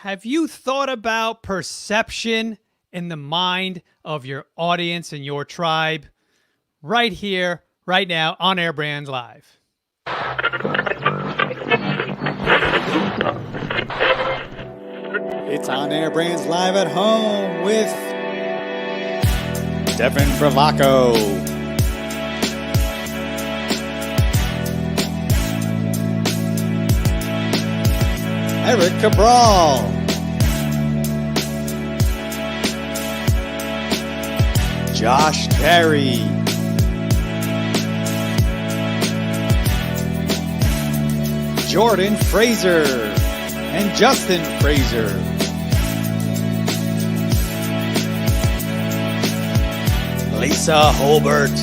Have you thought about perception in the mind of your audience and your tribe? Right here, right now, on Air Brands Live. It's On Air Brands Live at Home with Devin Bravaco, Eric Cabral, Josh Terry, Jordan Fraser, and Justin Fraser. Lisa Holbert,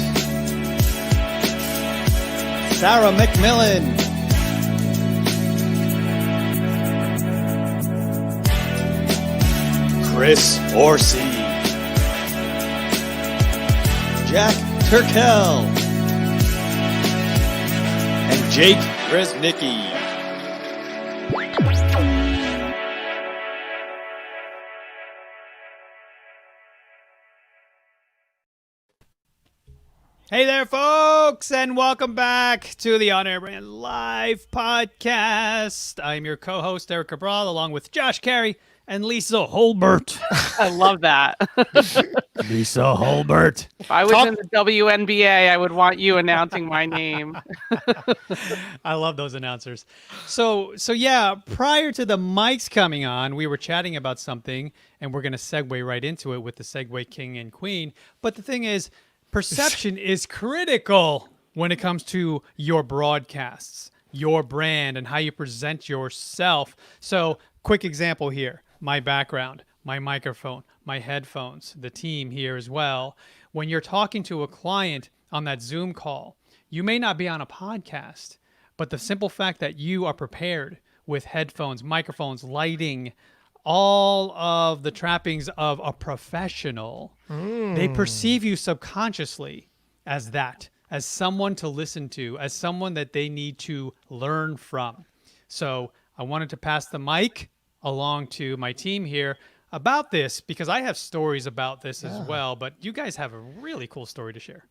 Sarah McMillan, Chris Horsey, Jack Turkel, and Jake Resnicki. Hey there, folks, and welcome back to the On Air Brand Live podcast. I'm your co-host, Eric Cabral, along with Josh Carey and Lisa Holbert. I love that. Lisa Holbert. If I was in the WNBA, I would want you announcing my name. I love those announcers. So yeah, prior to the mics coming on, we were chatting about something, and we're going to segue right into it with the segue king and queen. But the thing is, perception is critical when it comes to your broadcasts, your brand, and how you present yourself. So, quick example here. My background, my microphone, my headphones, the team here as well. When you're talking to a client on that Zoom call, you may not be on a podcast, but the simple fact that you are prepared with headphones, microphones, lighting, all of the trappings of a professional, they perceive you subconsciously as that, as someone to listen to, as someone that they need to learn from. So I wanted to pass the mic along to my team here about this, because I have stories about this as well, but you guys have a really cool story to share.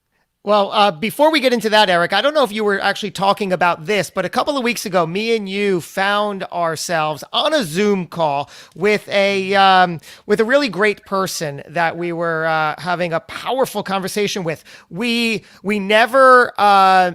Well, before we get into that, Eric, I don't know if you were actually talking about this, but a couple of weeks ago, me and you found ourselves on a Zoom call with a really great person that we were having a powerful conversation with. We never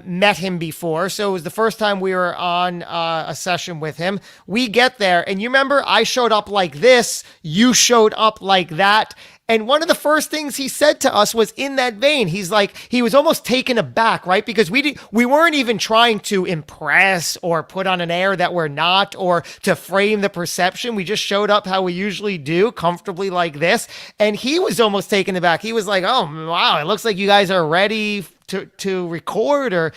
met him before, so it was the first time we were on a session with him. We get there, and you remember I showed up like this, you showed up like that. And one of the first things he said to us was in that vein. He's like, he was almost taken aback, right? Because we weren't even trying to impress or put on an air that we're not, or to frame the perception. We just showed up how we usually do, comfortably like this. And he was almost taken aback. He was like, oh, wow, it looks like you guys are ready to record. Or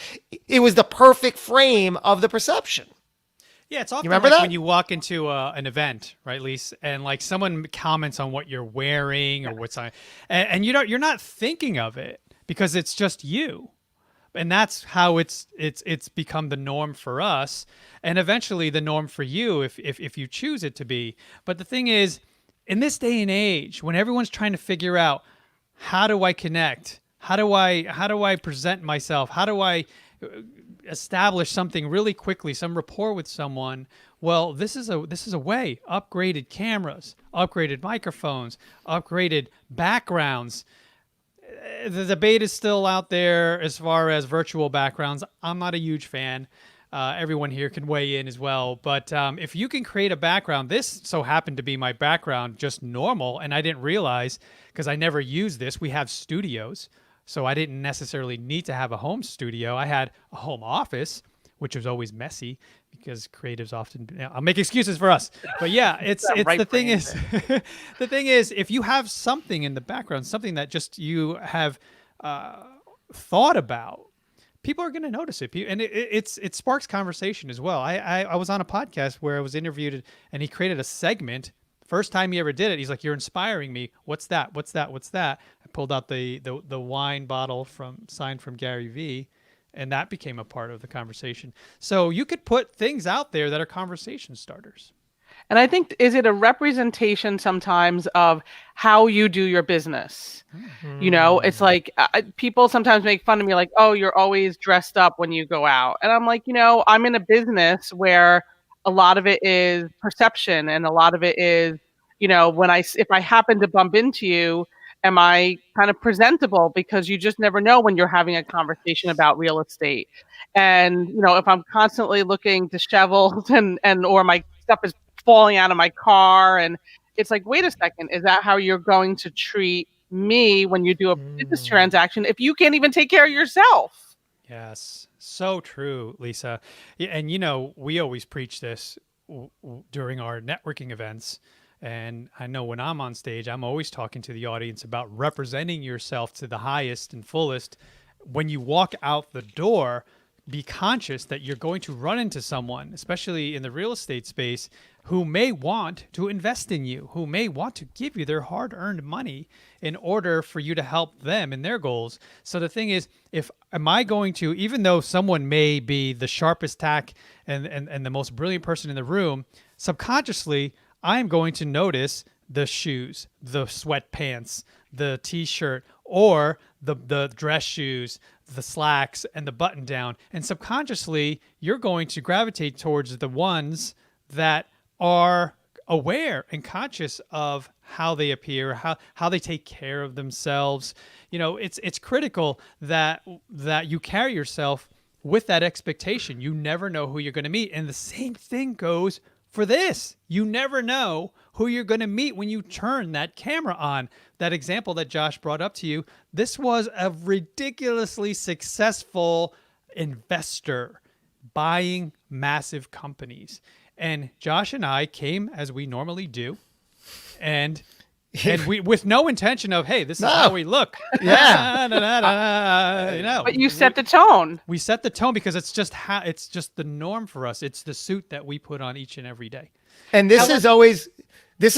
it was the perfect frame of the perception. Yeah, it's often remember like that? when you walk into an event, right, Lise, and like someone comments on what you're wearing or what's on, and you're not thinking of it because it's just you, and that's how it's become the norm for us, and eventually the norm for you if you choose it to be. But the thing is, in this day and age, when everyone's trying to figure out how do I connect, how do I present myself, how do I establish something really quickly, some rapport with someone. Well, this is a way. Upgraded cameras, upgraded microphones, upgraded backgrounds. The debate is still out there as far as virtual backgrounds. I'm not a huge fan. Everyone here can weigh in as well. But if you can create a background, this so happened to be my background, just normal, and I didn't realize because I never used this. We have studios. So I didn't necessarily need to have a home studio. I had a home office, which was always messy because creatives often, I'll make excuses for us. But yeah, it's right. The thing is, the thing is, if you have something in the background, something that just you have thought about, people are going to notice it. And it sparks conversation as well. I was on a podcast where I was interviewed, and he created a segment. First time he ever did it, he's like, "You're inspiring me. What's that? What's that? What's that?" I pulled out the wine bottle signed from Gary V, and that became a part of the conversation. So you could put things out there that are conversation starters. And I think, is it a representation sometimes of how you do your business? You know, it's like people sometimes make fun of me, like, oh, you're always dressed up when you go out. And I'm like, I'm in a business where a lot of it is perception and a lot of it is, if I happen to bump into you, am I kind of presentable? Because you just never know when you're having a conversation about real estate. And, if I'm constantly looking disheveled and or my stuff is falling out of my car, and it's like, wait a second, is that how you're going to treat me when you do a business transaction if you can't even take care of yourself? Yes, so true, Lisa. Yeah, and we always preach this during our networking events. And I know when I'm on stage, I'm always talking to the audience about representing yourself to the highest and fullest. When you walk out the door, be conscious that you're going to run into someone, especially in the real estate space, who may want to invest in you, who may want to give you their hard-earned money in order for you to help them in their goals. So the thing is, am I going to, even though someone may be the sharpest tack and the most brilliant person in the room, subconsciously, I'm going to notice the shoes, the sweatpants, the t-shirt, or the dress shoes, the slacks, and the button down. And subconsciously, you're going to gravitate towards the ones that are aware and conscious of how they appear, how they take care of themselves. It's critical that you carry yourself with that expectation. You never know who you're going to meet. And the same thing goes for this. You never know who you're going to meet when you turn that camera on. That example that Josh brought up to you, this was a ridiculously successful investor buying massive companies. And Josh and I came as we normally do, and we, with no intention of, hey, this is how we look. Yeah. But you set the tone. We set the tone because it's just the norm for us. It's the suit that we put on each and every day. And this is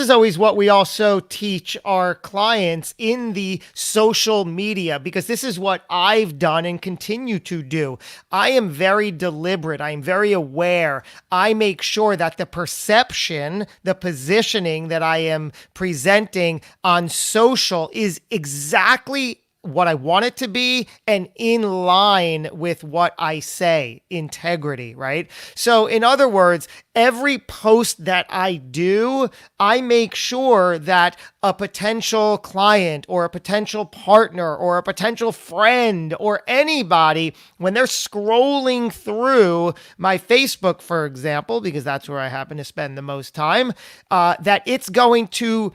always what we also teach our clients in the social media, because this is what I've done and continue to do. I am very deliberate. I am very aware. I make sure that the perception, the positioning that I am presenting on social is exactly what I want it to be and in line with what I say, integrity, right? So in other words, every post that I do, I make sure that a potential client or a potential partner or a potential friend or anybody, when they're scrolling through my Facebook, for example, because that's where I happen to spend the most time, that it's going to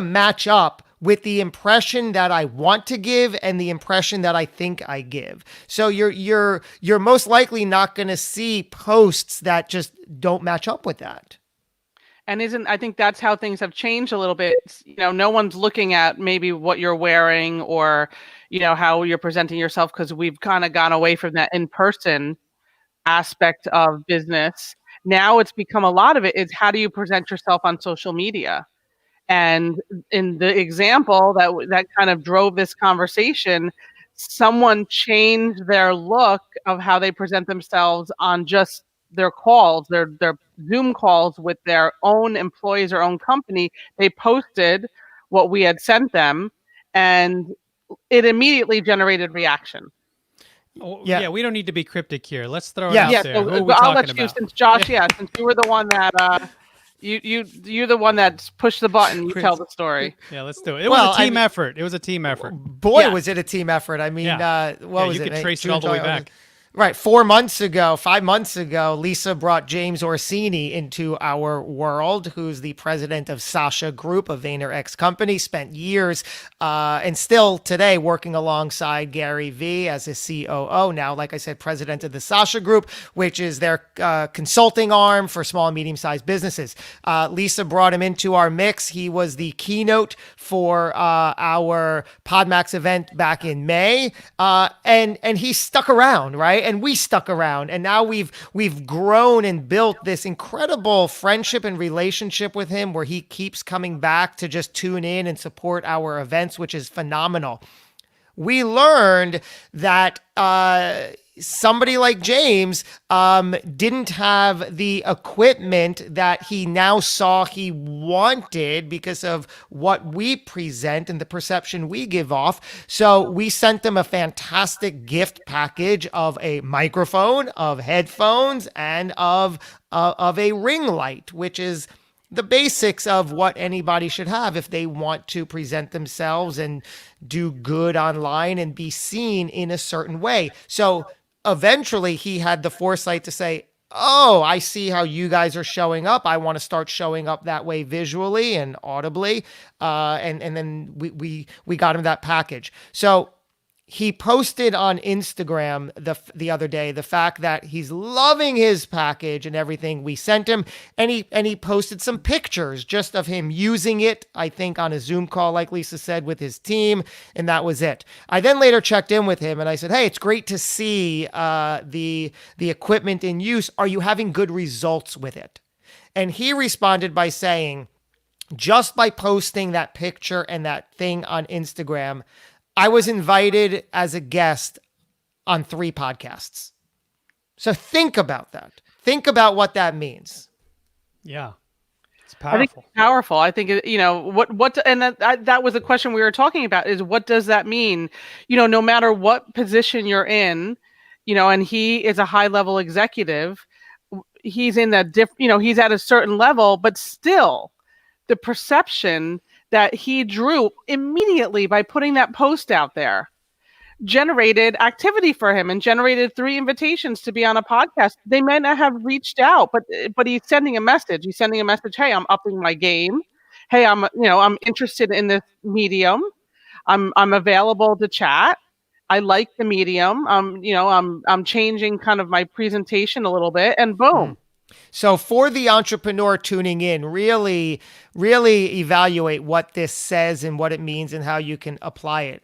match up with the impression that I want to give and the impression that I think I give. So you're most likely not going to see posts that just don't match up with that. And I think that's how things have changed a little bit. No one's looking at maybe what you're wearing or, how you're presenting yourself, because we've kind of gone away from that in-person aspect of business. Now it's become, a lot of it is, how do you present yourself on social media? And in the example that kind of drove this conversation, someone changed their look of how they present themselves on just their calls, their Zoom calls with their own employees or own company. They posted what we had sent them, and it immediately generated reaction. Yeah, we don't need to be cryptic here. Let's throw it Yeah. out there. So Who are we I'll talking let you, about? since Josh, since you were the one that you're the one that pushed the button. You tell the story. Yeah, let's do it. It was a team effort. It was a team effort. Boy, Yeah. was it a team effort. I mean, Yeah. what was you it? could trace it all the way back. Right. 5 months ago, Lisa brought James Orsini into our world, who's the president of Sasha Group, a VaynerX company, spent years and still today working alongside Gary Vee as his COO. Now, like I said, president of the Sasha Group, which is their consulting arm for small and medium-sized businesses. Lisa brought him into our mix. He was the keynote for our Podmax event back in May, and he stuck around, right? And we stuck around, and now we've grown and built this incredible friendship and relationship with him, where he keeps coming back to just tune in and support our events, which is phenomenal. We learned that somebody like James didn't have the equipment that he now saw he wanted because of what we present and the perception we give off. So we sent him a fantastic gift package of a microphone, of headphones, and of a ring light, which is the basics of what anybody should have if they want to present themselves and do good online and be seen in a certain way. So eventually he had the foresight to say, oh, I see how you guys are showing up. I want to start showing up that way visually and audibly. And then we got him that package. So he posted on Instagram the other day the fact that he's loving his package and everything we sent him, and he posted some pictures just of him using it, I think on a Zoom call, like Lisa said, with his team, and that was it. I then later checked in with him and I said, hey, it's great to see the equipment in use. Are you having good results with it? And he responded by saying, just by posting that picture and that thing on Instagram, I was invited as a guest on 3 podcasts. So think about that. Think about what that means. Yeah. It's I think powerful. it's powerful. I think, and that was the question we were talking about, is what does that mean? No matter what position you're in, and he is a high level executive, he's in that he's at a certain level, but still the perception that he drew immediately by putting that post out there generated activity for him and generated 3 invitations to be on a podcast. They may not have reached out, but he's sending a message. He's sending a message. Hey, I'm upping my game. Hey, I'm interested in this medium. I'm available to chat. I like the medium. I'm changing kind of my presentation a little bit, and boom. So for the entrepreneur tuning in, really, really evaluate what this says and what it means and how you can apply it.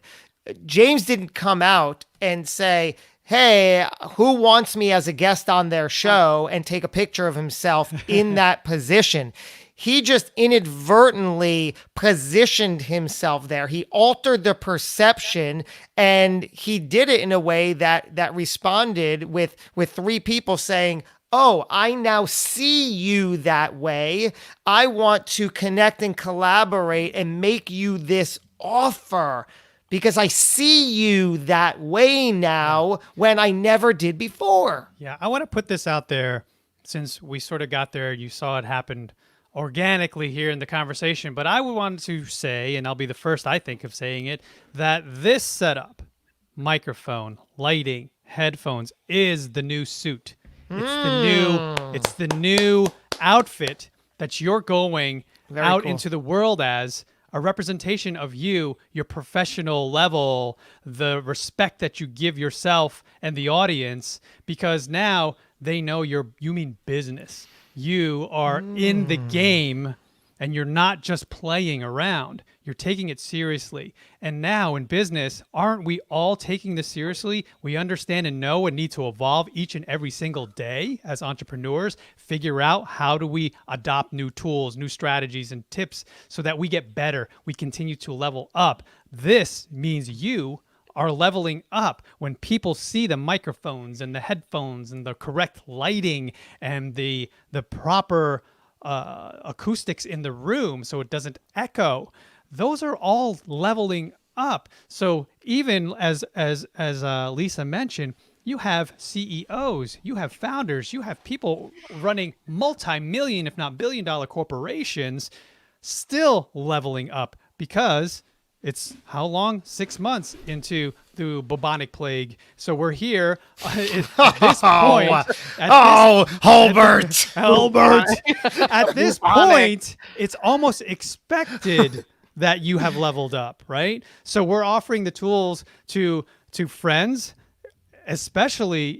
James didn't come out and say, hey, who wants me as a guest on their show, and take a picture of himself in that position. He just inadvertently positioned himself there. He altered the perception, and he did it in a way that responded with 3 people saying, oh, I now see you that way. I want to connect and collaborate and make you this offer because I see you that way now when I never did before. Yeah, I want to put this out there since we sort of got there. You saw it happen organically here in the conversation, but I would want to say, and I'll be the first, I think, of saying it, that this setup, microphone, lighting, headphones, is the new suit. It's the new outfit that you're going out into the world as a representation of you, your professional level, the respect that you give yourself and the audience, because now they know you mean business. You are in the game and you're not just playing around. You're taking it seriously. And now in business, aren't we all taking this seriously? We understand and know and need to evolve each and every single day as entrepreneurs, figure out how do we adopt new tools, new strategies and tips so that we get better. We continue to level up. This means you are leveling up when people see the microphones and the headphones and the correct lighting and the proper acoustics in the room so it doesn't echo. Those are all leveling up. So even as Lisa mentioned, you have CEOs, you have founders, you have people running multi-million, if not billion-dollar corporations, still leveling up because it's how long? 6 months into the bubonic plague. So we're here at this point. Holbert. At this point, it's almost expected that you have leveled up, right? So we're offering the tools to friends, especially,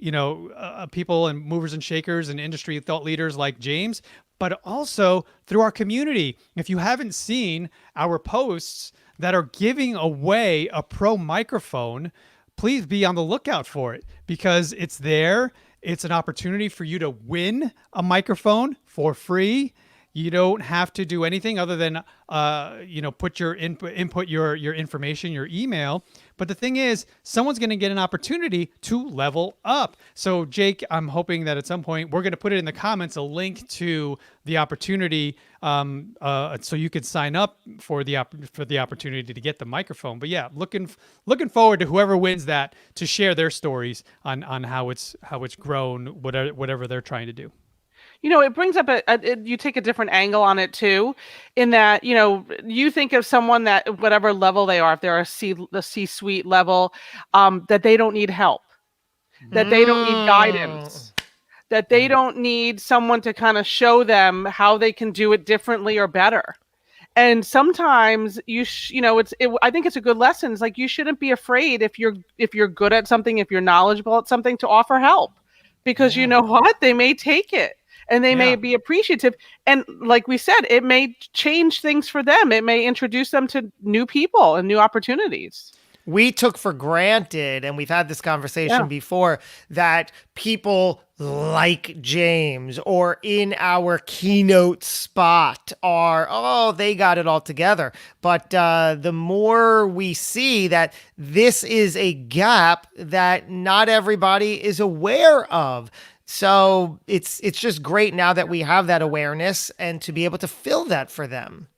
people and movers and shakers and industry thought leaders like James, but also through our community. If you haven't seen our posts that are giving away a pro microphone, please be on the lookout for it because it's there. It's an opportunity for you to win a microphone for free. You don't have to do anything other than, put your input your information, your email. But the thing is, someone's going to get an opportunity to level up. So Jake, I'm hoping that at some point we're going to put it in the comments, a link to the opportunity, so you could sign up for the opportunity to get the microphone. But yeah, looking forward to whoever wins that to share their stories on how it's grown, whatever they're trying to do. It brings up you take a different angle on it too, in that, you think of someone that whatever level they are, if they're the C-suite level, that they don't need help, that they don't need guidance, that they don't need someone to kind of show them how they can do it differently or better. And sometimes I think it's a good lesson. It's like, you shouldn't be afraid if you're good at something, if you're knowledgeable at something, to offer help, because you know what, they may take it. And they may be appreciative. And like we said, it may change things for them. It may introduce them to new people and new opportunities. We took for granted, and we've had this conversation before, that people like James or in our keynote spot they got it all together. But the more we see that this is a gap that not everybody is aware of. So it's just great now that we have that awareness and to be able to fill that for them.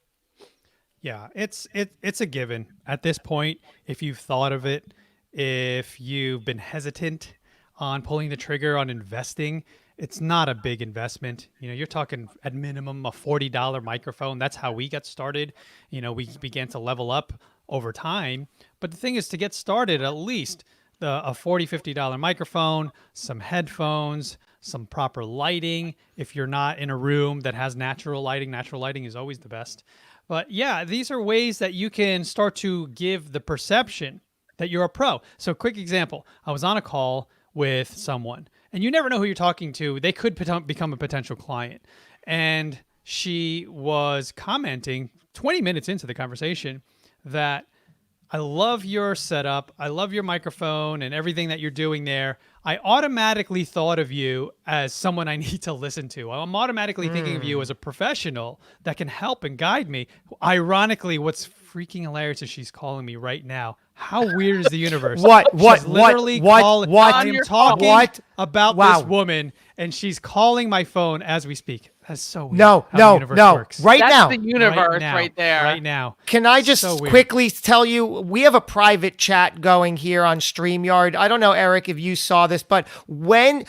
Yeah, it's a given at this point. If you've thought of it, if you've been hesitant on pulling the trigger on investing, it's not a big investment. You're talking at minimum a $40 microphone. That's how we got started. We began to level up over time. But the thing is, to get started, at least a $40, $50 microphone, some headphones, some proper lighting. If you're not in a room that has natural lighting is always the best. But yeah, these are ways that you can start to give the perception that you're a pro. So quick example, I was on a call with someone, and you never know who you're talking to. They could become a potential client. And she was commenting 20 minutes into the conversation that, I love your setup. I love your microphone and everything that you're doing there. I automatically thought of you as someone I need to listen to. I'm automatically thinking of you as a professional that can help and guide me. Ironically, what's freaking hilarious is she's calling me right now. How weird is the universe? I am talking about this woman, and she's calling my phone as we speak. That's so weird. No. That's now. the universe right there. Right now. Can I just quickly tell you, we have a private chat going here on StreamYard. I don't know, Eric, if you saw this, but when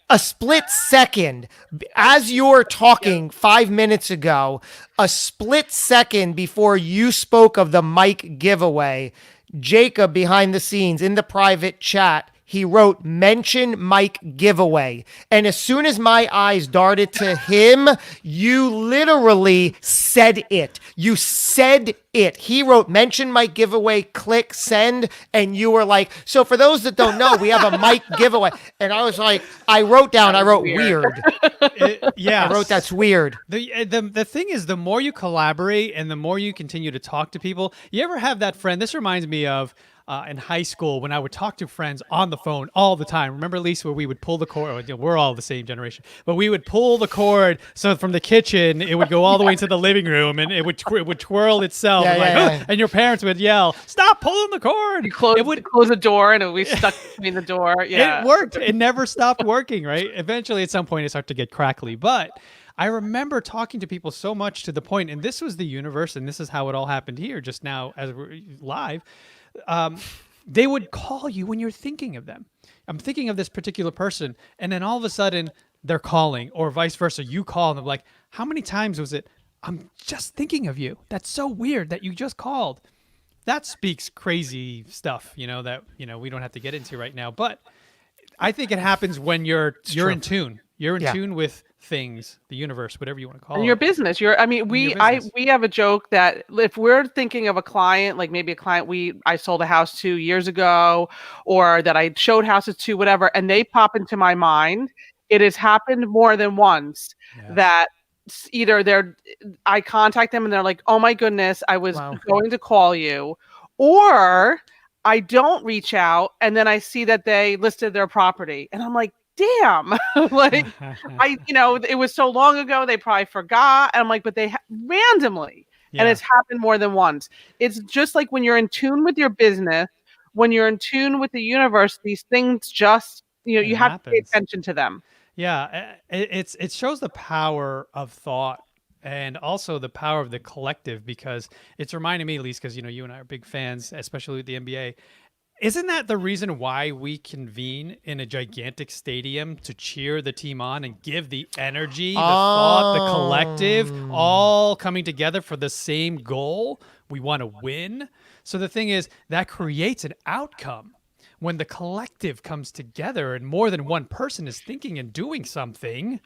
a split second, as you're talking 5 minutes ago, a split second before you spoke of the mic giveaway, Jacob behind the scenes in the private chat, he wrote, "Mention mic giveaway." And as soon as my eyes darted to him, you literally said it. You said it. He wrote, "Mention mic giveaway, click send." And you were like, so for those that don't know, we have a mic giveaway. And I was like, I wrote weird. Yeah. I wrote, that's weird. The thing is, the more you collaborate and the more you continue to talk to people, you ever have that friend? This reminds me of in high school when I would talk to friends on the phone all the time. Remember, Lisa, where we would pull the cord? We're all the same generation, but we would pull the cord so from the kitchen it would go all the way into the living room, and it would twirl itself. And your parents would yell, "Stop pulling the cord!" You close the door, and it would be stuck between the door. Yeah, it worked. It never stopped working. Right? Eventually, at some point, it started to get crackly, but I remember talking to people so much to the point, and this was the universe, and this is how it all happened here just now as we're live. They would call you when you're thinking of them. I'm thinking of this particular person, and then all of a sudden they're calling, or vice versa. You call and they're like, "How many times was it? I'm just thinking of you. That's so weird that you just called." That speaks crazy stuff, that we don't have to get into right now. But I think it happens when you're in tune. You're in tune with things, the universe, whatever you want to call it. Your business. We have a joke that if we're thinking of a client, like maybe a client I sold a house to years ago, or that I showed houses to, whatever, and they pop into my mind, it has happened more than once that either I contact them and they're like, "Oh my goodness, I was going to call you," or I don't reach out and then I see that they listed their property and I'm like, damn, like it was so long ago, they probably forgot. And I'm like, but they randomly, and Yeah. it's happened more than once. It's just like when you're in tune with your business, when you're in tune with the universe, these things just, It you have to pay happens. attention to them. Yeah, it shows the power of thought and also the power of the collective, because it's reminding me, at least because you and I are big fans, especially with the NBA. Isn't that the reason why we convene in a gigantic stadium to cheer the team on and give the energy, the thought, the collective, all coming together for the same goal? We want to win. So the thing is, that creates an outcome. When the collective comes together and more than one person is thinking and doing something,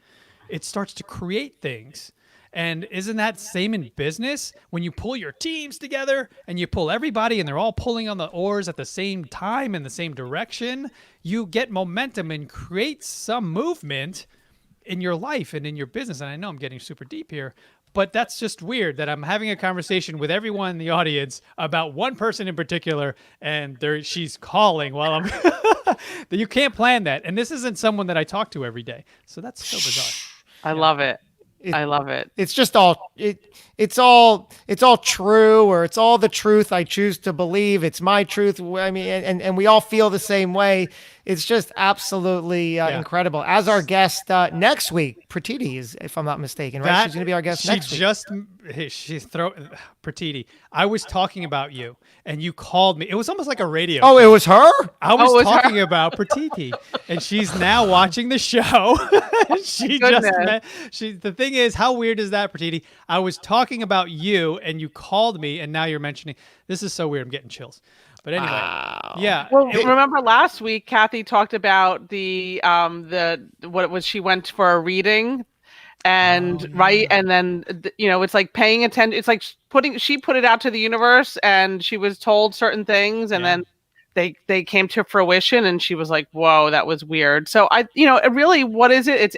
it starts to create things. And isn't that same in business? When you pull your teams together and you pull everybody and they're all pulling on the oars at the same time in the same direction, you get momentum and create some movement in your life and in your business. And I know I'm getting super deep here, but that's just weird that I'm having a conversation with everyone in the audience about one person in particular, and she's calling while I'm that you can't plan that. And this isn't someone that I talk to every day. So that's so bizarre. I love it. I love it. It's just it's all true, or it's all the truth I choose to believe. It's my truth. I mean, and we all feel the same way. It's just absolutely incredible. As our guest next week, Pratiti is, if I'm not mistaken, right? She's going to be our guest next week. Pratiti. I was talking about you, and you called me. It was almost like a radio. Oh, it was her? I was talking about Pratiti, and she's now watching the show. The thing is, how weird is that, Pratiti? I was talking about you, and you called me, and now you're mentioning. This is so weird. I'm getting chills. But anyway, yeah. Well, remember last week, Kathy talked about the what it was. She went for a reading, and right, and then it's like paying attention. It's like she put it out to the universe, and she was told certain things, and then they came to fruition, and she was like, "Whoa, that was weird." So really, what is it? It's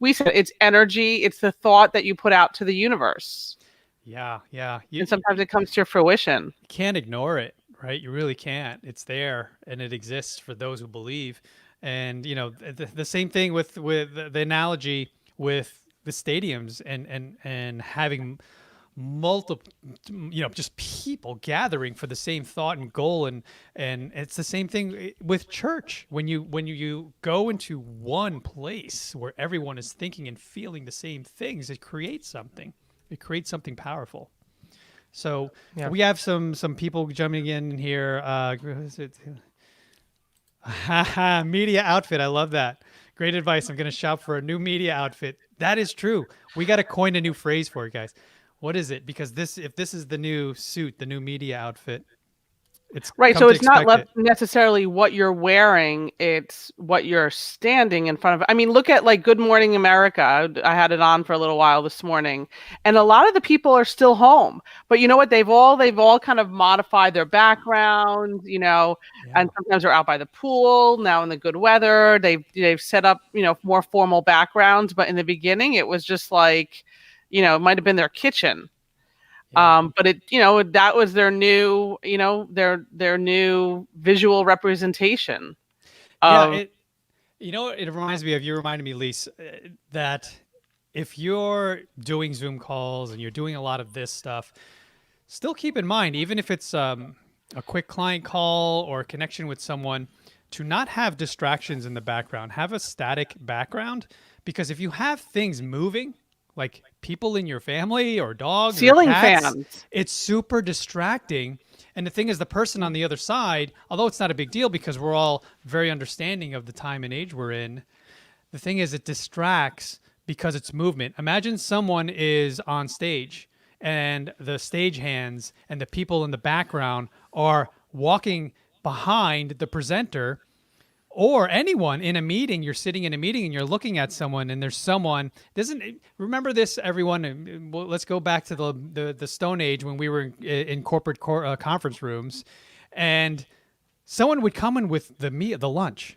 we said it's energy. It's the thought that you put out to the universe. Yeah. And sometimes it comes to fruition. You can't ignore it. Right? You really can't. It's there and it exists for those who believe. And, the same thing with the analogy with the stadiums and having multiple, just people gathering for the same thought and goal. And it's the same thing with church. When you go into one place where everyone is thinking and feeling the same things, it creates something. It creates something powerful. So we have some people jumping in here. Media outfit. I love that. Great advice. I'm going to shop for a new media outfit. That is true. We got to coin a new phrase for it, guys. What is it? Because if this is the new suit, the new media outfit, it's right. So it's not necessarily what you're wearing. It's what you're standing in front of. I mean, look at like Good Morning America. I had it on for a little while this morning, and a lot of the people are still home. But you know what? They've all kind of modified their background, and sometimes they're out by the pool. Now in the good weather, they've set up, more formal backgrounds. But in the beginning, it was just like, it might have been their kitchen. But it, that was their new, their new visual representation. It reminds me of, you reminded me, Lise, that if you're doing Zoom calls and you're doing a lot of this stuff, still keep in mind, even if it's a quick client call or a connection with someone, to not have distractions in the background, have a static background, because if you have things moving, like people in your family or dogs, ceiling or cats, fans, it's super distracting. And the thing is, the person on the other side, although it's not a big deal because we're all very understanding of the time and age we're in, the thing is it distracts because it's movement. Imagine someone is on stage and the stage hands and the people in the background are walking behind the presenter. Or anyone in a meeting, you're sitting in a meeting and you're looking at someone, and there's someone remember this, everyone. Let's go back to the Stone Age when we were in corporate conference rooms, and someone would come in with the lunch.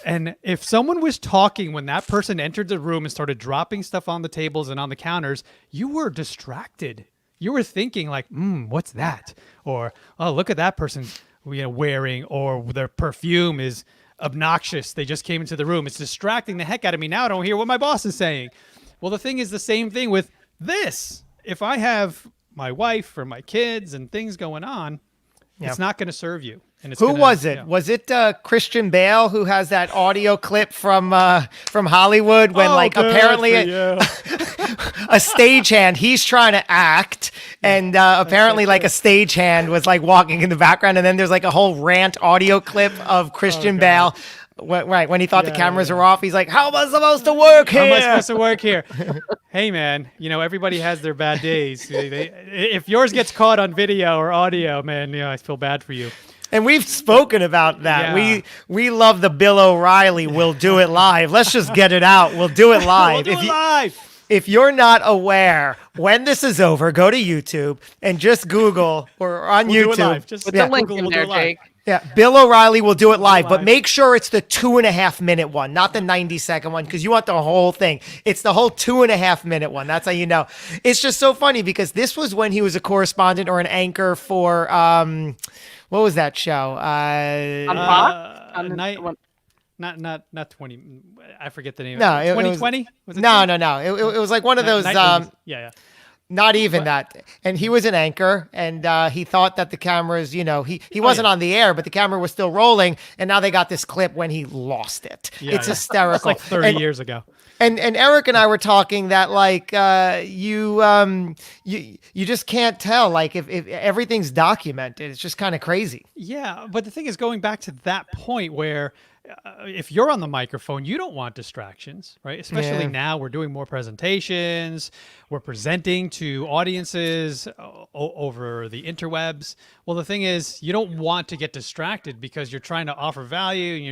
And if someone was talking when that person entered the room and started dropping stuff on the tables and on the counters, you were distracted. You were thinking like, what's that? Or, oh, look at that person wearing, or their perfume is obnoxious. They just came into the room. It's distracting the heck out of me. Now I don't hear what my boss is saying. Well, the thing is the same thing with this. If I have my wife or my kids and things going on, it's not going to serve you. And it's Who gonna, was it? Was it Christian Bale who has that audio clip from Hollywood when apparently a stagehand, he's trying to act, and apparently a stagehand was walking in the background, and then there's a whole rant audio clip of Christian Bale. When he thought the cameras were off, he's like, "How am I supposed to work here? How am I supposed to work here?" Hey, man, everybody has their bad days. If yours gets caught on video or audio, man, I feel bad for you. And we've spoken about that. Yeah. We love the Bill O'Reilly. We'll do it live. Let's just get it out. We'll do it live. We'll do it live. If you're not aware, when this is over, go to YouTube and just Google or on We'll YouTube. do it live. Just Put the link Google, in we'll do there, it live. Jake. Yeah, Bill O'Reilly will do it live, but live. make sure it's the 2.5 minute one, not the 90-second one, because you want the whole thing. It's the whole 2.5 minute one. That's how you know. It's just so funny because this was when he was a correspondent or an anchor for what was that show? On Fox? On the- Night, one- not 20. I forget the name. No, it was- 2020. Was it No. 20? It was like one of those. Yeah. Not even that. And he was an anchor, and he thought that the cameras, he wasn't on the air, but the camera was still rolling. And now they got this clip when he lost it. Yeah, It's yeah. hysterical. It's like 30 And- years ago. And Eric and I were talking that you just can't tell if everything's documented. It's just kind of crazy. Yeah, but the thing is, going back to that point where if you're on the microphone, you don't want distractions, right? Especially Yeah. now, we're doing more presentations, we're presenting to audiences over the interwebs. Well, the thing is, you don't want to get distracted because you're trying to offer value and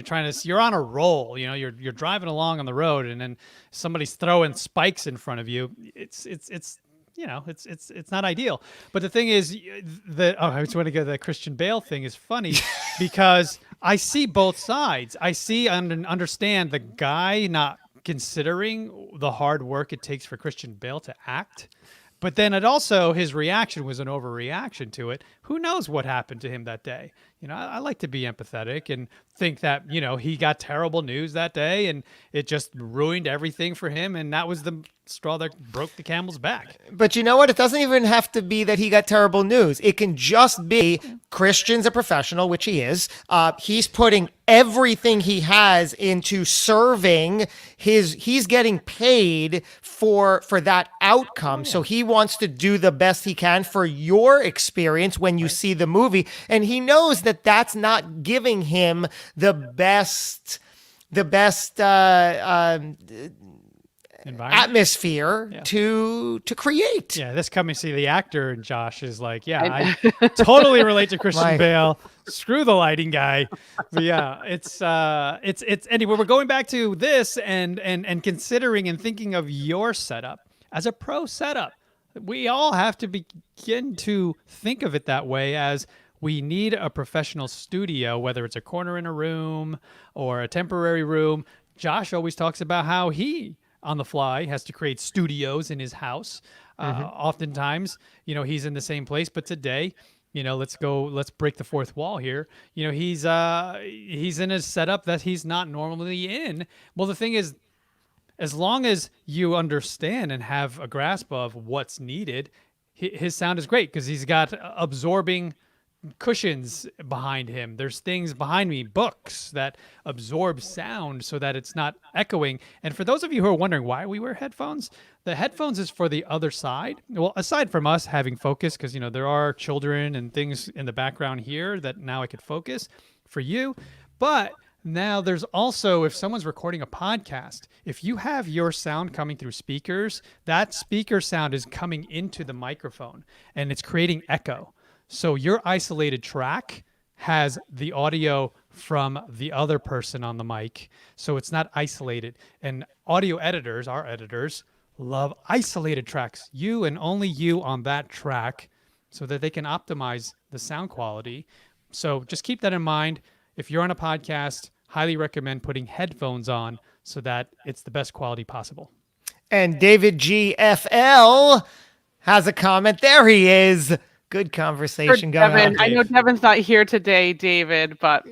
you're on a roll. You're driving along on the road, and then somebody's throwing spikes in front of you. It's not ideal. But the thing is, I just want to go to the Christian Bale thing is funny because I see both sides. I see and understand the guy not considering the hard work it takes for Christian Bale to act. But then his reaction was an overreaction to it. Who knows what happened to him that day? I like to be empathetic and think that, he got terrible news that day and it just ruined everything for him. And that was the straw that broke the camel's back. But you know what? It doesn't even have to be that he got terrible news. It can just be Christian's a professional, which he is. He's putting everything he has into serving he's getting paid for that outcome. So he wants to do the best he can for your experience when you see the movie. And he knows that that's not giving him the best atmosphere to create. Yeah, this coming see the actor and Josh is like, I totally relate to Christian Bale. Screw the lighting guy. But yeah, it's anyway, we're going back to this and considering and thinking of your setup as a pro setup. We all have to begin to think of it that way, as we need a professional studio, whether it's a corner in a room or a temporary room. Josh always talks about how he, on the fly, has to create studios in his house. Oftentimes, he's in the same place, but today, let's break the fourth wall here. He's in a setup that he's not normally in. Well, the thing is, as long as you understand and have a grasp of what's needed, his sound is great because he's got absorbing cushions behind him. There's things behind me, books that absorb sound so that it's not echoing. And for those of you who are wondering why we wear headphones, the headphones is for the other side. Well, aside from us having focus, because there are children and things in the background here that now I could focus for you. But now there's also, if someone's recording a podcast, if you have your sound coming through speakers, that speaker sound is coming into the microphone and it's creating echo. So your isolated track has the audio from the other person on the mic. So it's not isolated. And audio editors, our editors, love isolated tracks. You and only you on that track so that they can optimize the sound quality. So just keep that in mind. If you're on a podcast, highly recommend putting headphones on so that it's the best quality possible. And David GFL has a comment. There he is. Good conversation going on. I know Devin's not here today, David, but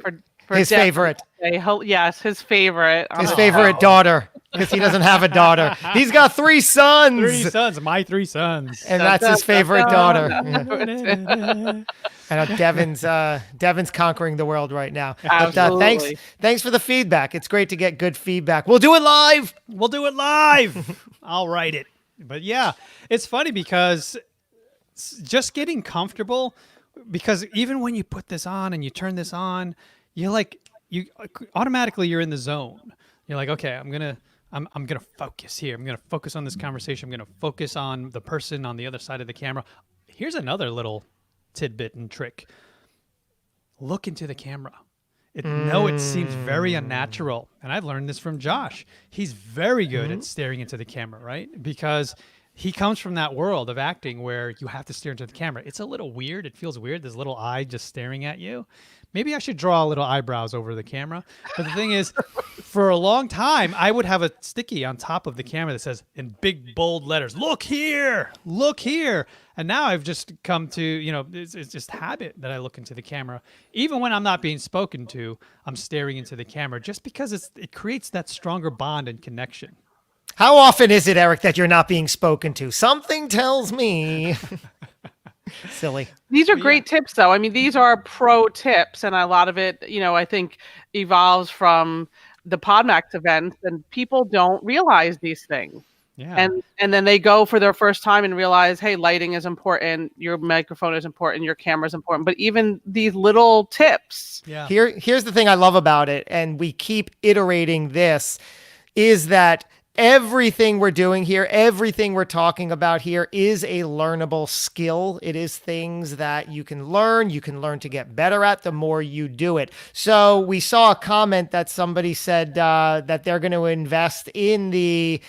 for for His Devin favorite. to say yes, his favorite. on His the favorite show. daughter, because he doesn't have a daughter. He's got 3 sons. 3 sons, my 3 sons. And that's his favorite daughter. Absolutely. I know Devin's conquering the world right now. But, thanks for the feedback. It's great to get good feedback. We'll do it live. We'll do it live. I'll write it. But yeah, it's funny because just getting comfortable, because even when you put this on and you turn this on, you automatically you're in the zone. You're like, okay, I'm gonna focus here. I'm gonna focus on this conversation. I'm gonna focus on the person on the other side of the camera. Here's another little tidbit and trick. Look into the camera. It seems very unnatural. And I've learned this from Josh. He's very good at staring into the camera, right? Because he comes from that world of acting where you have to stare into the camera. It's a little weird. It feels weird. There's a little eye just staring at you. Maybe I should draw little eyebrows over the camera. But the thing is, for a long time, I would have a sticky on top of the camera that says in big, bold letters, look here, look here. And now I've just come to, it's just habit that I look into the camera. Even when I'm not being spoken to, I'm staring into the camera just because it creates that stronger bond and connection. How often is it, Eric, that you're not being spoken to? Something tells me. Silly. These are great tips, though. I mean, these are pro tips, and a lot of it, I think evolves from the Podmax events, and people don't realize these things. Yeah. And then they go for their first time and realize, hey, lighting is important, your microphone is important, your camera is important. But even these little tips. Yeah. Here's the thing I love about it, and we keep iterating this, is that everything we're doing here, everything we're talking about here is a learnable skill. It is things that you can learn to get better at the more you do it. So we saw a comment that somebody said that they're going to invest in the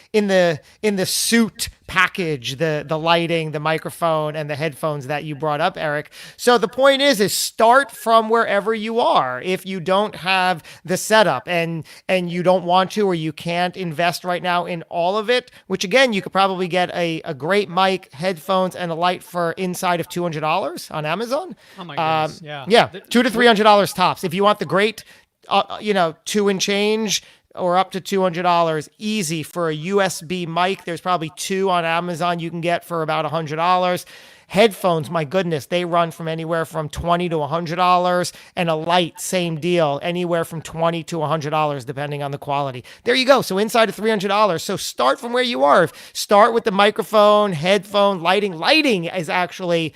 suit package, the lighting, the microphone, and the headphones that you brought up, Eric. So the point is start from wherever you are. If you don't have the setup and you don't want to, or you can't invest right now in all of it, which again, you could probably get a great mic, headphones, and a light for inside of $200 on Amazon. Oh my goodness. Yeah. Yeah, $200 to $300 tops. If you want the great, 2 and change, or up to $200 easy for a USB mic. There's probably 2 on Amazon you can get for about $100. Headphones, my goodness, they run from anywhere from $20 to $100, and a light, same deal, anywhere from $20 to $100 depending on the quality. There you go. So inside of $300. So start from where you are. Start with the microphone, headphone, lighting. Lighting is actually,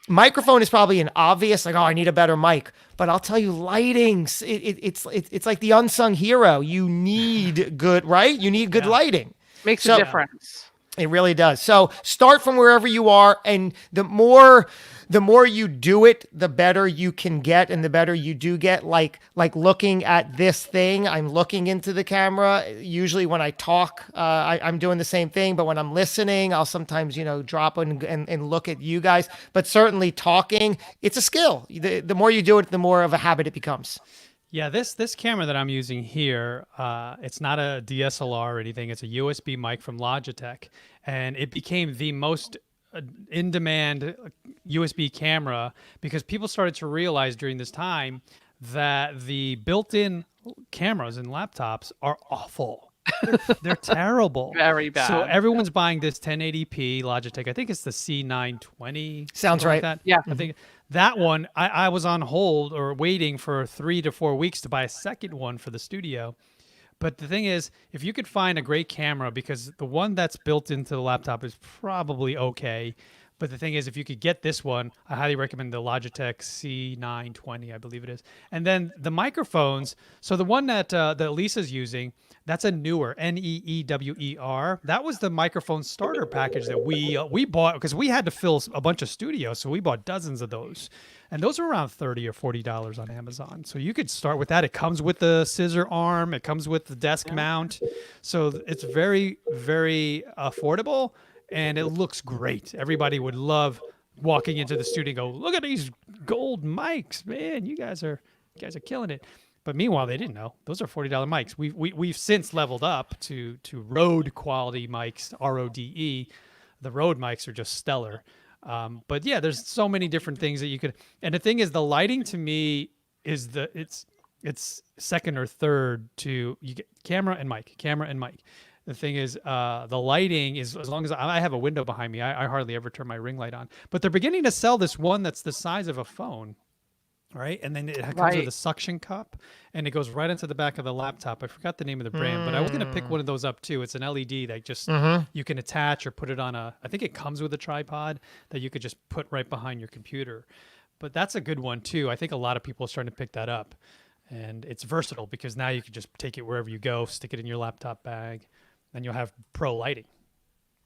microphone is probably an obvious, like, oh, I need a better mic. But I'll tell you, lighting, it's like the unsung hero. You need good, right? You need good lighting. Makes a difference. It really does. So start from wherever you are, and the more you do it, the better you can get, and the better you do get. Like looking at this thing, I'm looking into the camera. Usually when I talk, I'm doing the same thing, but when I'm listening, I'll sometimes, drop and look at you guys. But certainly talking, it's a skill. The more you do it, the more of a habit it becomes. Yeah, this camera that I'm using here, it's not a DSLR or anything. It's a USB mic from Logitech, and it became the most in-demand USB camera because people started to realize during this time that the built-in cameras in laptops are awful. They're terrible. Very bad. So everyone's buying this 1080p Logitech. I think it's the C920. Sounds right. Like that. Yeah. I think that one, I was on hold or waiting for 3 to 4 weeks to buy a second one for the studio. But the thing is, if you could find a great camera, because the one that's built into the laptop is probably okay. But the thing is, if you could get this one, I highly recommend the Logitech C920, I believe it is. And then the microphones. So the one that Lisa's using, that's a Newer, Neewer. That was the microphone starter package that we bought because we had to fill a bunch of studios. So we bought dozens of those. And those are around $30 or $40 on Amazon. So you could start with that. It comes with the scissor arm. It comes with the desk mount. So it's very, very affordable. And it looks great. Everybody would love walking into the studio and go, look at these gold mics, man. You guys are killing it. But meanwhile, they didn't know. Those are $40 mics. We've since leveled up to Rode quality mics, RODE. The Rode mics are just stellar. But yeah, there's so many different things that you could. And the thing is, the lighting to me is it's second or third to you get camera and mic, camera and mic. The thing is, the lighting is, as long as I have a window behind me, I hardly ever turn my ring light on. But they're beginning to sell this one that's the size of a phone, right? And then it comes with a suction cup, and it goes right into the back of the laptop. I forgot the name of the brand, but I was going to pick one of those up too. It's an LED that just you can attach or put it on I think it comes with a tripod that you could just put right behind your computer. But that's a good one too. I think a lot of people are starting to pick that up. And it's versatile because now you can just take it wherever you go, stick it in your laptop bag, and you'll have pro lighting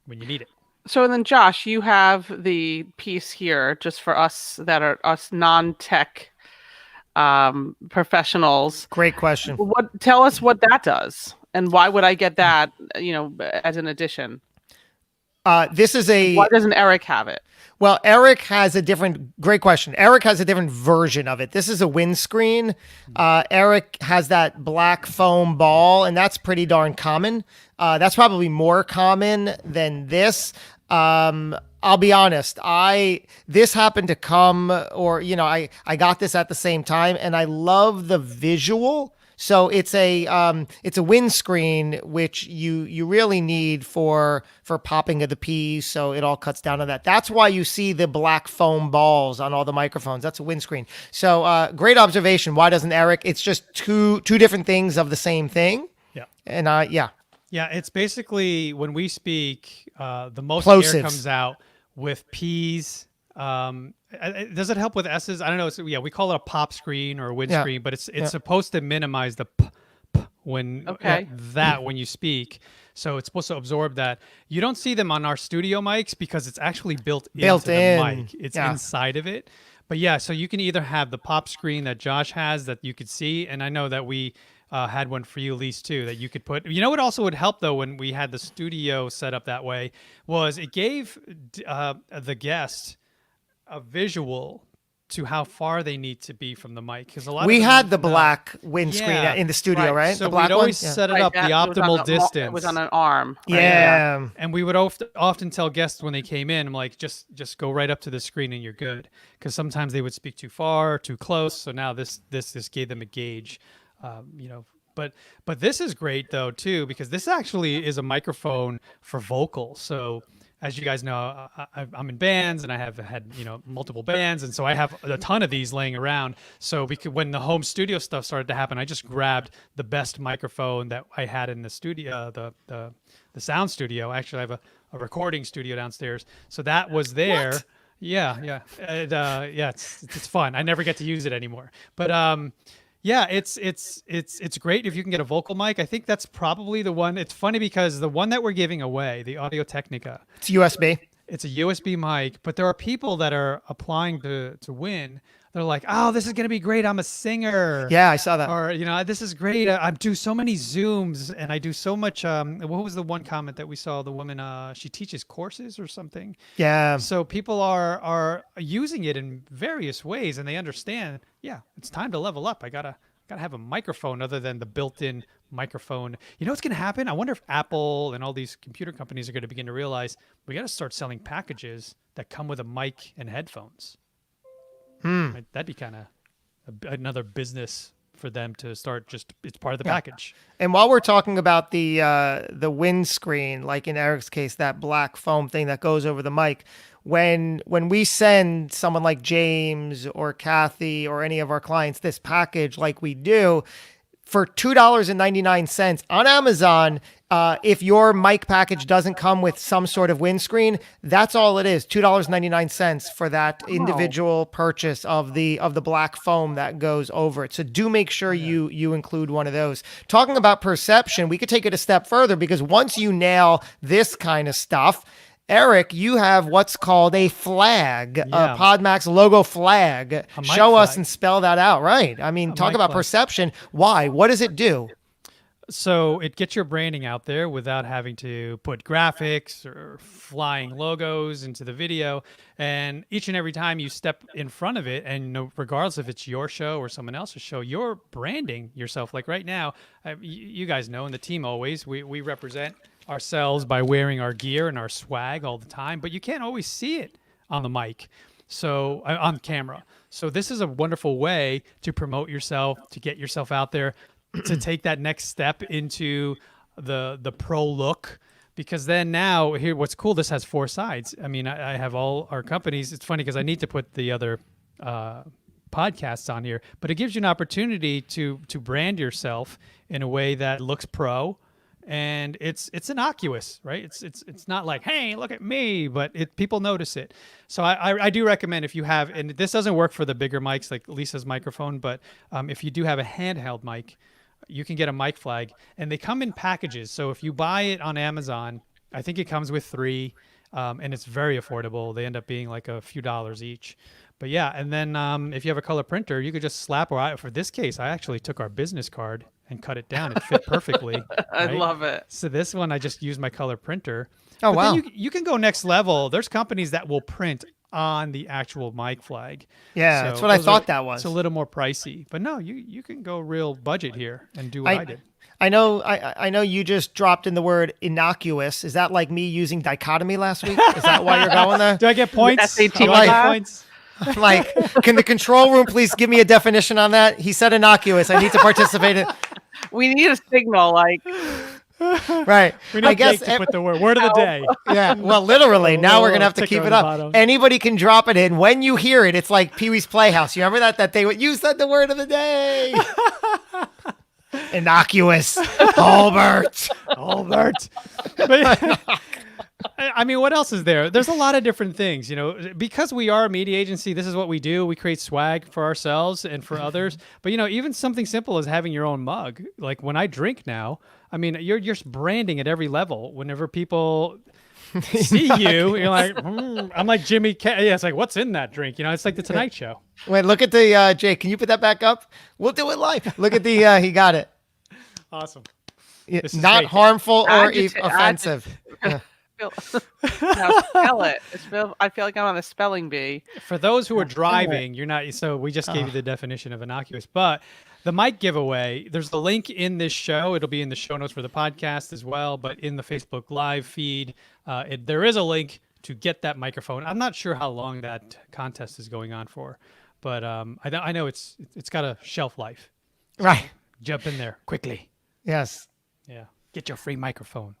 when you need it. So then, Josh, you have the piece here just for us that are us non-tech professionals. Great question. Tell us what that does, and why would I get that? As an addition. This is Why doesn't Eric have it? Well, Eric has a different, great question. Eric has a different version of it. This is a windscreen. Eric has that black foam ball, and that's pretty darn common. That's probably more common than this. I'll be honest. This happened to come, or, I got this at the same time, and I love the visual. So it's a windscreen, which you really need for popping of the peas. So it all cuts down on that. That's why you see the black foam balls on all the microphones. That's a windscreen. So great observation. Why doesn't Eric? It's just two different things of the same thing. Yeah. And yeah. Yeah, it's basically when we speak, the most Plosives. air comes out with P's. Does it help with S's? I don't know. We call it a pop screen or a windscreen, but it's supposed to minimize the p when when you speak. So it's supposed to absorb that. You don't see them on our studio mics because it's actually built into the mic. It's inside of it. But yeah, so you can either have the pop screen that Josh has that you could see, and I know that we had one for you, Lise, too, that you could put. You know what also would help, though, when we had the studio set up that way, was it gave the guest a visual to how far they need to be from the mic. Because we had the black windscreen in the studio, right? So the black we'd always set it up the optimal distance. It was on an arm. Right? Yeah. And we would often tell guests when they came in, I'm like, just go right up to the screen and you're good. Because sometimes they would speak too far, too close. So now this gave them a gauge, But this is great though too, because this actually is a microphone for vocal. So as you guys know, I'm in bands and I have had multiple bands, and so I have a ton of these laying around. So when the home studio stuff started to happen, I just grabbed the best microphone that I had in the studio, the sound studio. Actually, I have a recording studio downstairs, so that was there. What? Yeah. It's fun. I never get to use it anymore, but yeah, it's great if you can get a vocal mic. I think that's probably the one. It's funny because the one that we're giving away, the Audio Technica, it's USB. It's a USB mic, but there are people that are applying to win. They're like, "Oh, this is going to be great. I'm a singer." Yeah, I saw that. Or, this is great. I do so many Zooms and I do so much. What was the one comment that we saw? The woman, she teaches courses or something. Yeah. So people are using it in various ways, and they understand, it's time to level up. I gotta have a microphone other than the built-in microphone. You know what's going to happen? I wonder if Apple and all these computer companies are going to begin to realize we got to start selling packages that come with a mic and headphones. Right? That'd be kind of another business for them to start. Just it's part of the package. And while we're talking about the windscreen, like in Eric's case, that black foam thing that goes over the mic, when we send someone like James or Kathy or any of our clients this package, like we do, for $2.99 on Amazon, if your mic package doesn't come with some sort of windscreen, that's all it is, $2.99 for that individual purchase of the black foam that goes over it. So do make sure you include one of those. Talking about perception, we could take it a step further, because once you nail this kind of stuff, Eric, you have what's called a flag, a Podmax logo flag. Show us and spell that out, right? I mean, talk about perception. Why? What does it do? So it gets your branding out there without having to put graphics or flying logos into the video. And each and every time you step in front of it, and regardless if it's your show or someone else's show, you're branding yourself. Like right now, you guys know, and the team always, we represent ourselves by wearing our gear and our swag all the time, but you can't always see it on the mic. So on camera. So this is a wonderful way to promote yourself, to get yourself out there, to take that next step into the pro look. Because then now here, what's cool, this has 4 sides. I mean, I have all our companies. It's funny because I need to put the other podcasts on here, but it gives you an opportunity to brand yourself in a way that looks pro, and it's innocuous, right? It's not like, hey, look at me, but people notice it. So I do recommend, if you have, and this doesn't work for the bigger mics like Lisa's microphone, but if you do have a handheld mic, you can get a mic flag, and they come in packages. So if you buy it on Amazon, I think it comes with 3, and it's very affordable. They end up being like a few dollars each. But yeah, and then if you have a color printer, you could just slap, for this case, I actually took our business card and cut it down. It fit perfectly. I right? love it. So this one, I just used my color printer. Oh, But wow. then you can go next level. There's companies that will print on the actual mic flag. Yeah, So that's what I those thought that was. It's a little more pricey. But no, you can go real budget here and do what I did. I know you just dropped in the word innocuous. Is that like me using dichotomy last week? Is that why you're going there? Do I get points? SAT Do I get class? points? I'm like, can the control room please give me a definition on that? He said innocuous. I need to participate in. We need a signal, like, Right. We need I guess Jake to put the word of the day. yeah. Well, literally, now we're gonna have to ticker keep on it the up. bottom. Anybody can drop it in. When you hear it, it's like Pee Wee's Playhouse. You remember that they would, you said the word of the day. Innocuous. Albert. Albert. But, I mean, what else is there? There's a lot of different things, because we are a media agency. This is what we do. We create swag for ourselves and for others. But, even something simple as having your own mug. Like when I drink now, I mean, you're just branding at every level. Whenever people see you, you're like, I'm like Jimmy. Yeah, it's like, what's in that drink? It's like the Tonight Show. Wait, look at the Jake. Can you put that back up? We'll do it live. Look at the. He got it. Awesome. Yeah, This is not fake. harmful or Agita- offensive. Yeah. now spell it. I feel like I'm on a spelling bee. For those who are driving, you're not. So we just gave you the definition of innocuous. But the mic giveaway, there's the link in this show. It'll be in the show notes for the podcast as well. But in the Facebook Live feed, there is a link to get that microphone. I'm not sure how long that contest is going on for, but I know it's got a shelf life. Right. Jump in there quickly. Yes. Yeah, get your free microphone.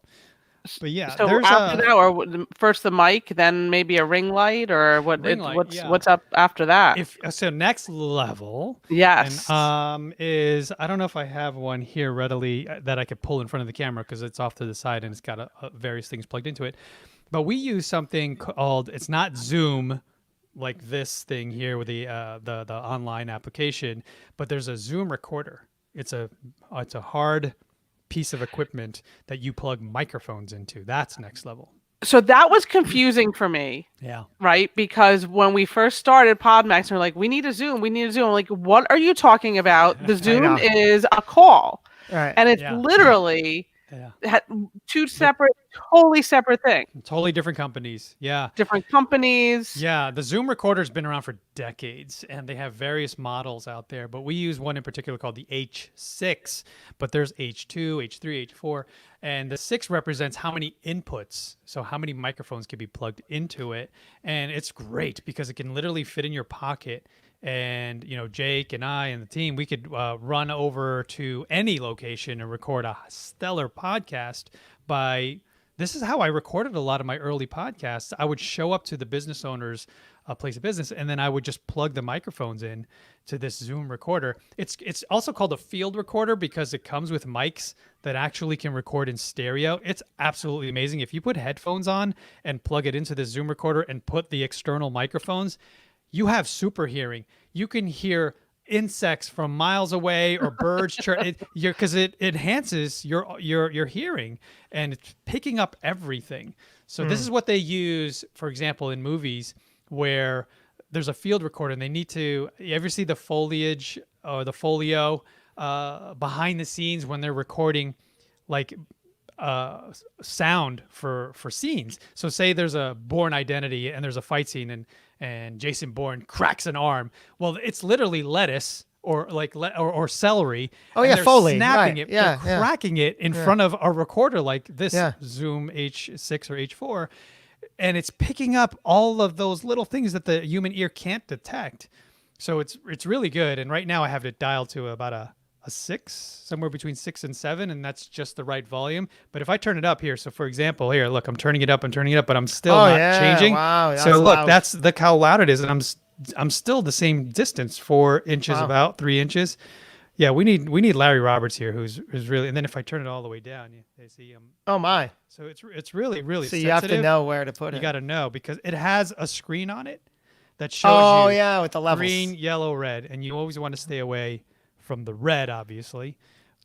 But yeah, So there's after that, or first the mic, then maybe a ring light, or what? Ring light, yeah. What's up after that? So next level. Yes. And, is I don't know if I have one here readily that I could pull in front of the camera because it's off to the side and it's got various things plugged into it. But we use something called, it's not Zoom like this thing here with the online application, but there's a Zoom recorder. It's a hard piece of equipment that you plug microphones into. That's next level. So that was confusing for me. Yeah. Right? Because when we first started Podmax, we're like, we need a Zoom. I'm like, what are you talking about? The Zoom is a call. Right. And it's Yeah. literally Yeah. two totally separate things. Totally different companies. Yeah. Different companies. Yeah, the Zoom recorder's been around for decades, and they have various models out there, but we use one in particular called the H6, but there's H2, H3, H4, and the 6 represents how many inputs, so how many microphones can be plugged into it, and it's great because it can literally fit in your pocket. And Jake and I and the team, we could run over to any location and record a stellar podcast. This is how I recorded a lot of my early podcasts. I would show up to the business owner's place of business, and then I would just plug the microphones in to this Zoom recorder. It's also called a field recorder because it comes with mics that actually can record in stereo. It's absolutely amazing. If you put headphones on and plug it into the Zoom recorder and put the external microphones, you have super hearing. You can hear insects from miles away or birds because it enhances your hearing, and it's picking up everything. So this is what they use, for example, in movies where there's a field recorder and they need to. You ever see the foliage or the folio behind the scenes when they're recording like sound for scenes? So say there's a Bourne Identity and there's a fight scene and Jason Bourne cracks an arm. Well, it's literally lettuce or celery. Oh, and yeah, they're Foley, snapping right. it, Yeah, they're yeah. cracking it in front of a recorder like this Yeah. Zoom H6 or H4. and it's picking up all of those little things that the human ear can't detect. So it's really good. And right now I have it dialed to about a 6, somewhere between 6 and 7, and that's just the right volume. But if I turn it up here, so for example, here, look, I'm turning it up, but I'm still not changing. Wow, so that's look, loud. look how loud it is, and I'm still the same distance, 4 inches, Wow. about 3 inches. Yeah, we need Larry Roberts here, who's really. And then if I turn it all the way down, you see Oh my. So it's really So sensitive. you have to know where to put You it. got to know because it has a screen on it that shows Oh you yeah, with the levels. green, yellow, red, and you always want to stay away from the red, obviously.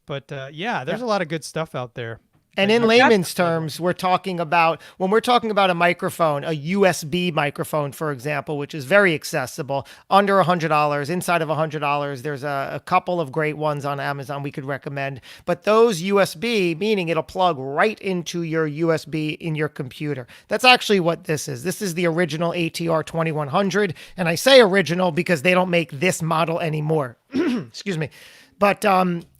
But yeah, there's a lot of good stuff out there. And in layman's terms, when we're talking about a microphone, a USB microphone, for example, which is very accessible, under $100, inside of $100, there's a couple of great ones on Amazon we could recommend. But those USB, meaning it'll plug right into your USB in your computer. That's actually what this is. This is the original ATR 2100. And I say original because they don't make this model anymore. Excuse me. But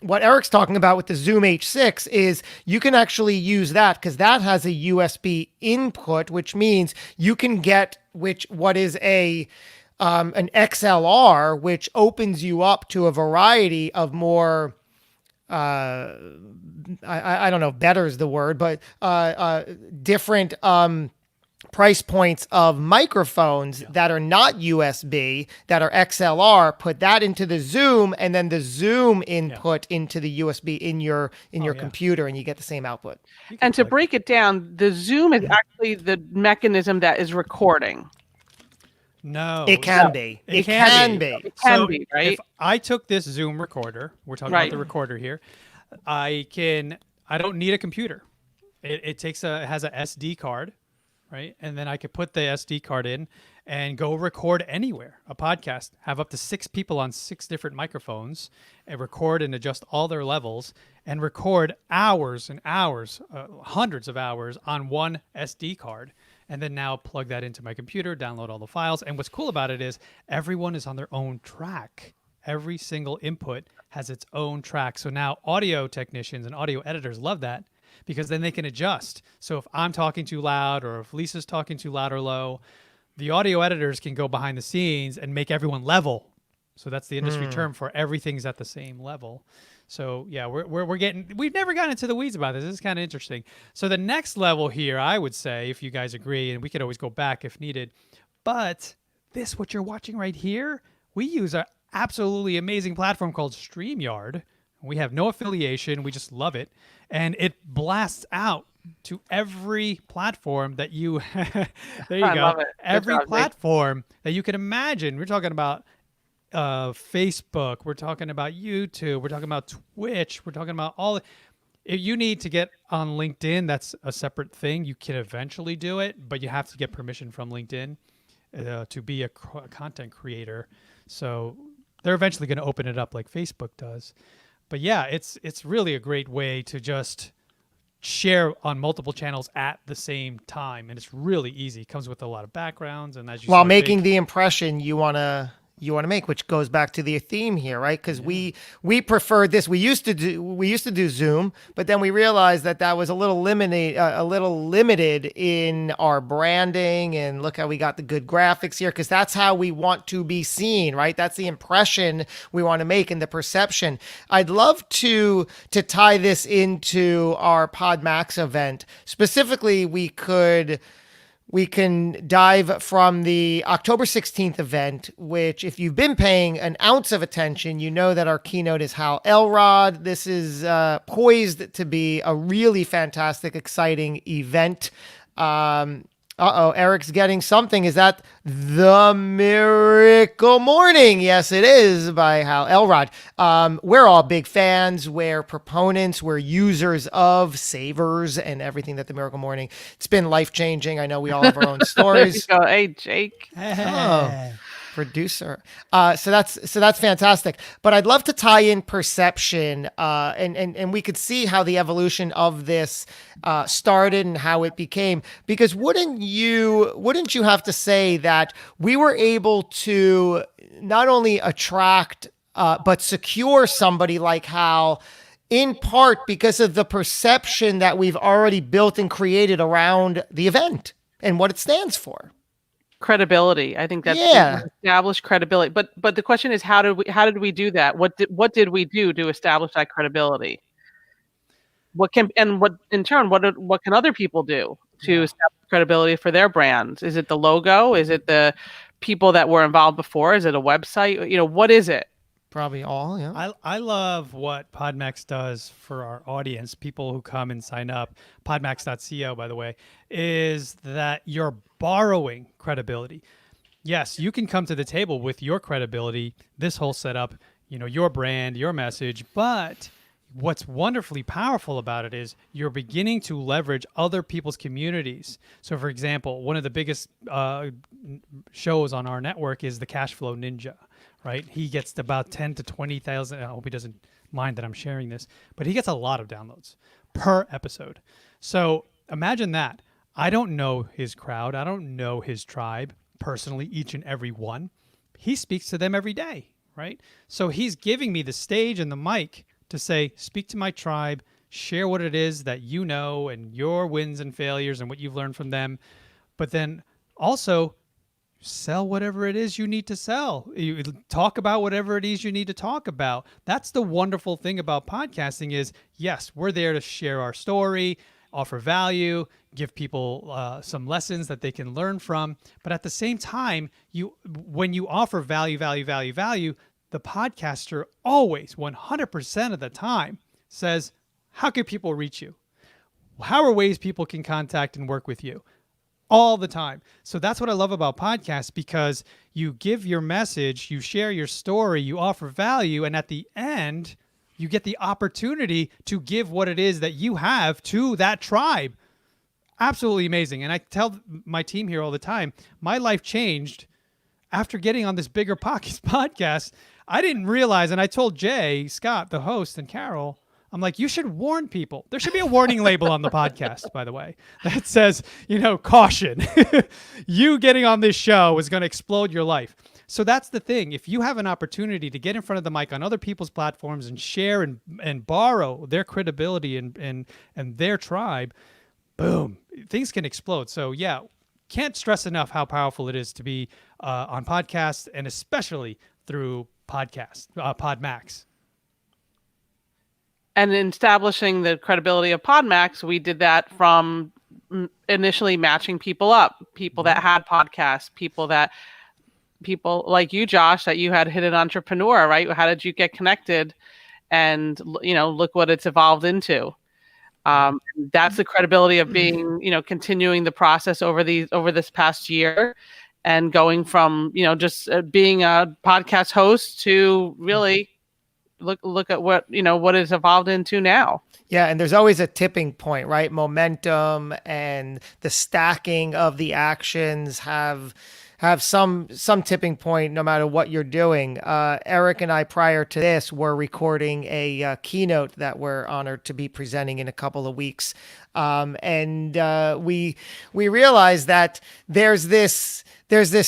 what Eric's talking about with the Zoom H6 is you can actually use that because that has a USB input, which means you can get what is an XLR, which opens you up to a variety of more. I don't know if better is the word, but different price points of microphones that are not USB, that are XLR, put that into the Zoom, and then the Zoom input into the USB in your computer, and you get the same output. And to break it down, the Zoom is actually the mechanism that is recording. No, It can be. It can be. It can be, right? If I took this Zoom recorder, we're talking about the recorder here. I don't need a computer. It has a SD card. Right. And then I could put the SD card in and go record anywhere, a podcast, have up to 6 people on 6 different microphones and record and adjust all their levels and record hours and hours, hundreds of hours on one SD card. And then now plug that into my computer, download all the files. And what's cool about it is everyone is on their own track. Every single input has its own track. So now audio technicians and audio editors love that, because then they can adjust. So if I'm talking too loud or if Lisa's talking too loud or low, the audio editors can go behind the scenes and make everyone level. So that's the industry term for everything's at the same level. So yeah, we've never gotten into the weeds about this. This is kind of interesting. So the next level here, I would say, if you guys agree, and we could always go back if needed, but what you're watching right here, we use an absolutely amazing platform called StreamYard. We have no affiliation. We just love it. And it blasts out to every platform that you, there you I go. love it. Every Good job, platform that you can imagine. We're talking about Facebook. We're talking about YouTube. We're talking about Twitch. We're talking about if you need to get on LinkedIn, that's a separate thing. You can eventually do it, but you have to get permission from LinkedIn to be a content creator. So they're eventually going to open it up like Facebook does. But yeah, it's really a great way to just share on multiple channels at the same time, and it's really easy. It comes with a lot of backgrounds, and as you While said, making the impression you want to make, which goes back to the theme here, right? Because we prefer this. We used to do Zoom, but then we realized that was a little limited in our branding. And look how we got the good graphics here, because that's how we want to be seen, right? That's the impression we want to make and the perception. I'd love to tie this into our Podmax event. Specifically, we can dive from the October 16th event, which if you've been paying an ounce of attention, you know that our keynote is Hal Elrod. This is poised to be a really fantastic, exciting event. Eric's getting something. Is that The Miracle Morning? Yes, it is, by Hal Elrod. We're all big fans. We're proponents. We're users of Savers and everything that The Miracle Morning. It's been life-changing. I know we all have our own There stories. you go. Hey, Jake. Producer. So that's fantastic. But I'd love to tie in perception, and we could see how the evolution of this started and how it became. Because wouldn't you have to say that we were able to not only attract but secure somebody like Hal, in part because of the perception that we've already built and created around the event. and what it stands for. Credibility. I think that's established credibility. But the question is, how did we do that? What did we do to establish that credibility? What can other people do to establish credibility for their brands? Is it the logo? Is it the people that were involved before? Is it a website? What is it? Probably all, yeah. I love what Podmax does for our audience, people who come and sign up, podmax.co, by the way, is that you're borrowing credibility. Yes, you can come to the table with your credibility, this whole setup, your brand, your message, but what's wonderfully powerful about it is you're beginning to leverage other people's communities. So, for example, one of the biggest shows on our network is the Cash Flow Ninja, right? He gets about 10 to 20,000. I hope he doesn't mind that I'm sharing this, but he gets a lot of downloads per episode. So imagine that. I don't know his crowd. I don't know his tribe personally, each and every one. He speaks to them every day, right? So he's giving me the stage and the mic to say, speak to my tribe, share what it is that you know and your wins and failures and what you've learned from them. But then also sell whatever it is you need to sell. You talk about whatever it is you need to talk about. That's the wonderful thing about podcasting is, yes, we're there to share our story, offer value, give people some lessons that they can learn from. But at the same time, when you offer value, the podcaster always 100% of the time says, how can people reach you? How are ways people can contact and work with you? All the time. So that's what I love about podcasts, because you give your message, you share your story, you offer value, and at the end, you get the opportunity to give what it is that you have to that tribe. Absolutely amazing. And I tell my team here all the time, my life changed after getting on this Bigger Pockets podcast. I didn't realize, and I told Jay, Scott, the host, and Carol, I'm like, you should warn people. There should be a warning label on the podcast, by the way, that says, caution. You getting on this show is going to explode your life. So that's the thing. If you have an opportunity to get in front of the mic on other people's platforms and share and borrow their credibility and their tribe, boom, things can explode. So yeah, can't stress enough how powerful it is to be on podcasts, and especially through Podmax. And in establishing the credibility of Podmax, we did that from initially matching people up, people that had podcasts, people like you, Josh, that you had hit an entrepreneur, right? How did you get connected? And, look what it's evolved into. That's the credibility of being, continuing the process over this past year, and going from, just being a podcast host to really look at what it's evolved into now. Yeah, and there's always a tipping point, right? Momentum and the stacking of the actions have some tipping point no matter what you're doing. Eric and I, prior to this, were recording a keynote that we're honored to be presenting in a couple of weeks. And we realized that there's this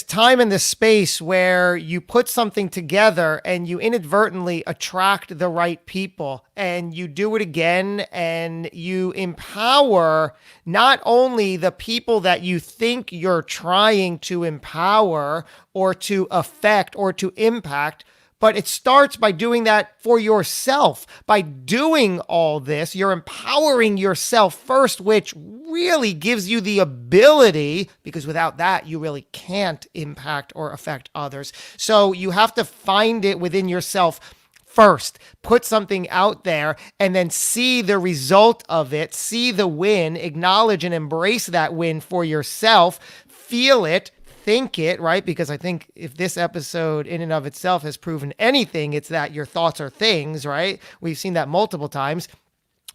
time and this space where you put something together and you inadvertently attract the right people, and you do it again, and you empower not only the people that you think you're trying to empower or to affect or to impact, but it starts by doing that for yourself. By doing all this, you're empowering yourself first, which really gives you the ability, because without that, you really can't impact or affect others. So you have to find it within yourself first, put something out there, and then see the result of it, see the win, acknowledge and embrace that win for yourself, feel it, think it, right? Because I think if this episode in and of itself has proven anything, it's that your thoughts are things, right? We've seen that multiple times.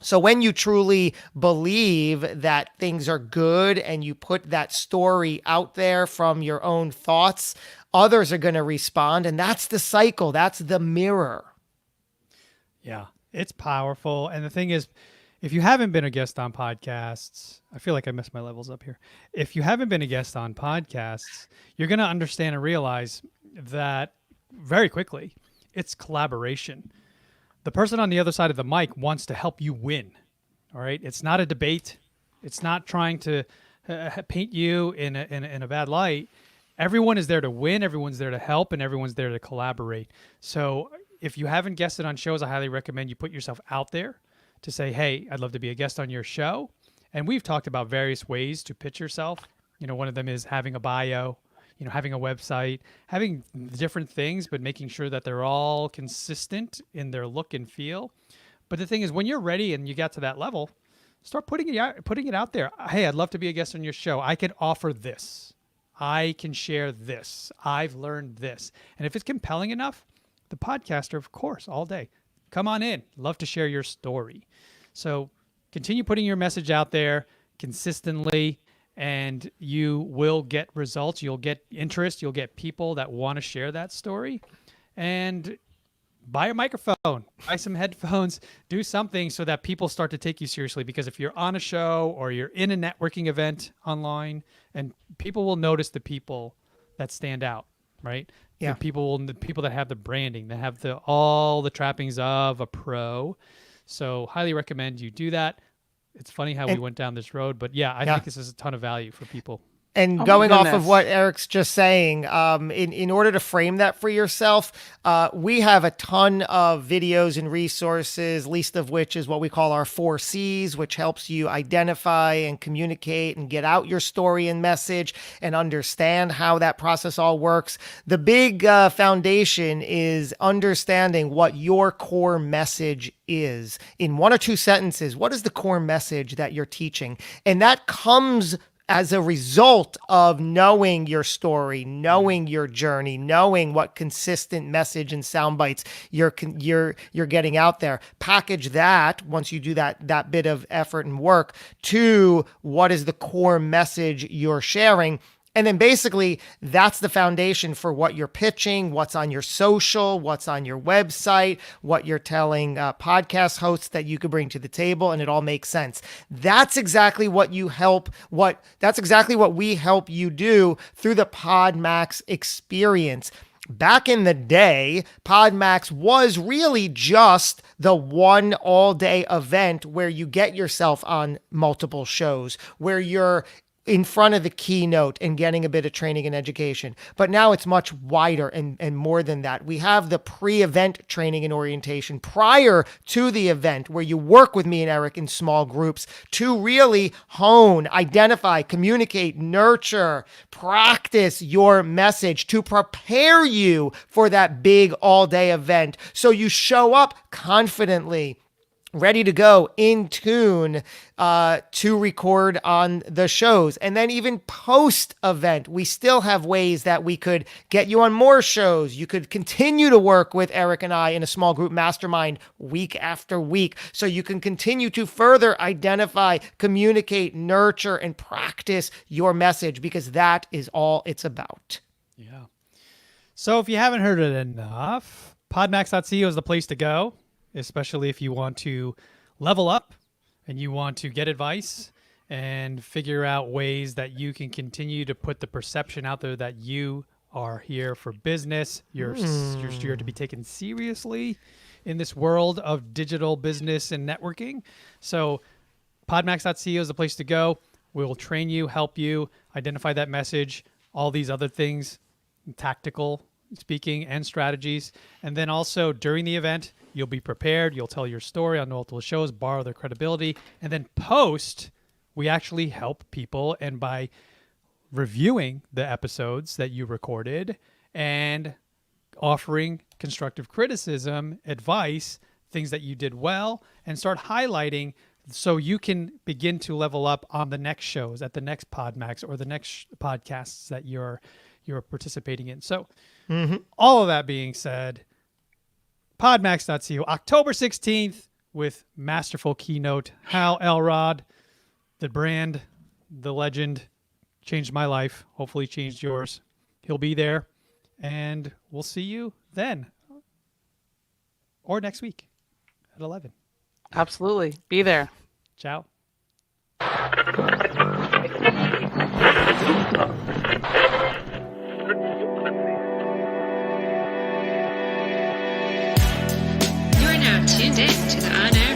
So when you truly believe that things are good and you put that story out there from your own thoughts, others are going to respond. And that's the cycle. That's the mirror. Yeah, it's powerful. And the thing is, if you haven't been a guest on podcasts, I feel like I messed my levels up here. If you haven't been a guest on podcasts, you're going to understand and realize that very quickly, it's collaboration. The person on the other side of the mic wants to help you win. All right. It's not a debate. It's not trying to paint you in a bad light. Everyone is there to win, everyone's there to help, and everyone's there to collaborate. So if you haven't guested on shows, I highly recommend you put yourself out there to say, hey, I'd love to be a guest on your show. And we've talked about various ways to pitch yourself. One of them is having a bio, having a website, having different things, but making sure that they're all consistent in their look and feel. But the thing is, when you're ready and you get to that level, start putting it out there. Hey, I'd love to be a guest on your show. I could offer this. I can share this. I've learned this. And if it's compelling enough, the podcaster, of course, all day, come on in. Love to share your story. So continue putting your message out there consistently, and you will get results. You'll get interest. You'll get people that want to share that story. And buy a microphone, buy some headphones, do something so that people start to take you seriously. Because if you're on a show or you're in a networking event online, and people will notice the people that stand out, right? Yeah. The people that have the branding, that have all the trappings of a pro. So highly recommend you do that. It's funny how we went down this road, but I think this is a ton of value for people. And Oh my going off of goodness. what Eric's just saying, in order to frame that for yourself, we have a ton of videos and resources, least of which is what we call our 4 C's, which helps you identify and communicate and get out your story and message and understand how that process all works. The big foundation is understanding what your core message is. In 1 or 2 sentences, what is the core message that you're teaching? And that comes as a result of knowing your story, knowing your journey, knowing what consistent message and sound bites you're getting out there. Package that, once you do that bit of effort and work, to what is the core message you're sharing. And then basically that's the foundation for what you're pitching, what's on your social, what's on your website, what you're telling podcast hosts that you could bring to the table, and it all makes sense. That's exactly what we help you do through the Podmax experience. Back in the day, Podmax was really just the one all-day event where you get yourself on multiple shows, where you're in front of the keynote and getting a bit of training and education. But now it's much wider and more than that. We have the pre-event training and orientation prior to the event, where you work with me and Eric in small groups to really hone, identify, communicate, nurture, practice your message to prepare you for that big all-day event, so you show up confidently, ready to go, in tune to record on the shows. And then even post-event, we still have ways that we could get you on more shows. You could continue to work with Eric and I in a small group mastermind week after week, so you can continue to further identify, communicate, nurture, and practice your message, because that is all it's about. Yeah. So if you haven't heard it enough, podmax.co is the place to go, especially if you want to level up and you want to get advice and figure out ways that you can continue to put the perception out there that you are here for business. You're to be taken seriously in this world of digital business and networking. So podmax.co is the place to go. We will train you, help you identify that message, all these other things, tactical speaking and strategies. And then also during the event, you'll be prepared. You'll tell your story on multiple shows, borrow their credibility. And then post, we actually help people. And by reviewing the episodes that you recorded and offering constructive criticism, advice, things that you did well, and start highlighting so you can begin to level up on the next shows, at the next Podmax or the next podcasts that you're participating in. So all of that being said, podmax.co, October 16th, with masterful keynote, Hal Elrod, the brand, the legend, changed my life, hopefully changed yours. He'll be there, and we'll see you then or next week at 11. Absolutely. Be there. Ciao. You are now tuned in to the On Air